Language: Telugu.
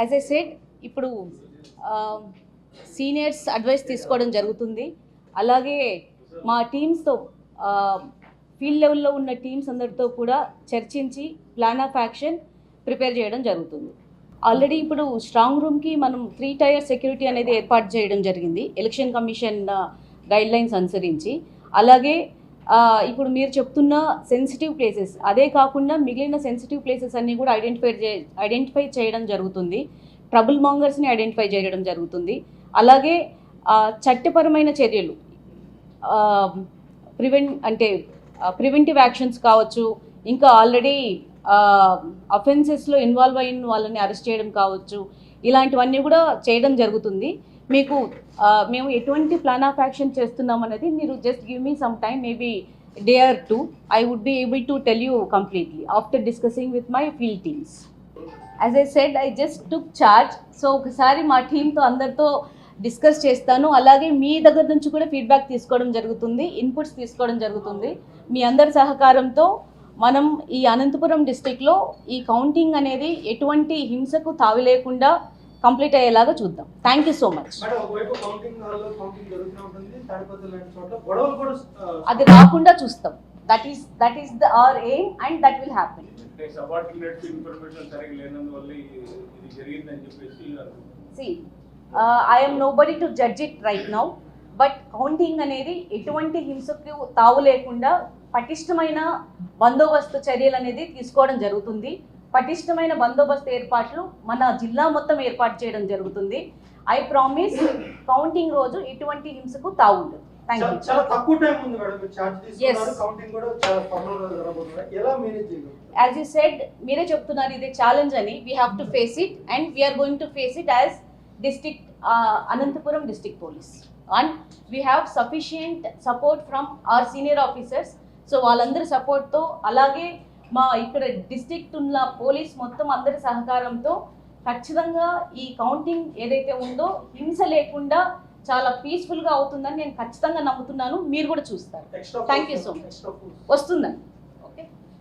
యాజ్ ఐ సెడ్ ఇప్పుడు సీనియర్స్ అడ్వైస్ తీసుకోవడం జరుగుతుంది. అలాగే మా టీమ్స్తో ఫీల్డ్ లెవెల్లో ఉన్న టీమ్స్ అందరితో కూడా చర్చించి ప్లాన్ ఆఫ్ యాక్షన్ ప్రిపేర్ చేయడం జరుగుతుంది. ఆల్రెడీ ఇప్పుడు స్ట్రాంగ్ రూమ్కి మనం 3 టైర్ సెక్యూరిటీ అనేది ఏర్పాటు చేయడం జరిగింది ఎలక్షన్ కమిషన్ గైడ్లైన్స్ అనుసరించి. అలాగే ఇప్పుడు మీరు చెప్తున్న సెన్సిటివ్ ప్లేసెస్ అదే కాకుండా మిగిలిన సెన్సిటివ్ ప్లేసెస్ అన్నీ కూడా ఐడెంటిఫై చేయడం జరుగుతుంది. ట్రబుల్ మాంగర్స్ని ఐడెంటిఫై చేయడం జరుగుతుంది. అలాగే చట్టపరమైన చర్యలు ప్రివెంటివ్ యాక్షన్స్ కావచ్చు, ఇంకా ఆల్రెడీ అఫెన్సెస్లో ఇన్వాల్వ్ అయిన వాళ్ళని అరెస్ట్ చేయడం కావచ్చు, ఇలాంటివన్నీ కూడా చేయడం జరుగుతుంది. మీకు మేము ఎటువంటి ప్లాన్ ఆఫ్ యాక్షన్ చేస్తున్నాం అనేది మీరు just give me some time, maybe day or 2. I would be able to tell you completely after discussing with my field teams. As I said, I just took charge. So ఒకసారి మా టీంతో అందరితో డిస్కస్ చేస్తాను. అలాగే మీ దగ్గర నుంచి కూడా ఫీడ్బ్యాక్ తీసుకోవడం జరుగుతుంది, ఇన్పుట్స్ తీసుకోవడం జరుగుతుంది. మీ అందరి సహకారంతో మనం ఈ అనంతపురం డిస్ట్రిక్ట్లో ఈ కౌంటింగ్ అనేది ఎటువంటి హింసకు తావి లేకుండా కంప్లీట్ అయ్యేలాగా చూద్దాం. Thank you so much. అది రాకుండా చూస్తాం. That is our aim and that will happen. See, I am nobody to judge it right now, but counting అనేది ఎటువంటి హింసకు తావు లేకుండా పటిష్టమైన బందోబస్తు చర్యలు అనేది తీసుకోవడం జరుగుతుంది. పటిష్టమైన బందోబస్తు ఏర్పాట్లు మన జిల్లా మొత్తం ఏర్పాటు చేయడం జరుగుతుంది. ఐ ప్రామిస్ కౌంటింగ్ రోజు ఎటువంటి హింసకు తావు ఉండదు. Thank you. చాలా తక్కువ టైం ఉంది మేడం, మీరు చార్జ్ తీసుకున్నారు, కౌంటింగ్ కూడా చాలా త్వరలో జరగబోతుంది. ఎలా మేనేజ్ చేయగలరు? యాజ్ యూ సెడ్, మీరే చెప్తున్నారు ఇదే ఛాలెంజ్ అని. We have to face it and we are going to face it as district Anantapuram district police. And we have sufficient support from our senior officers. So వాళ్ళందరి సపోర్ట్తో, అలాగే మా ఇక్కడ డిస్ట్రిక్ట్ ఉన్న పోలీస్ మొత్తం అందరి సహకారంతో ఖచ్చితంగా ఈ కౌంటింగ్ ఏదైతే ఉందో హింస లేకుండా చాలా పీస్ఫుల్గా అవుతుందని నేను ఖచ్చితంగా నమ్ముతున్నాను. మీరు కూడా చూస్తారు. Thank you so much. వస్తుందండి.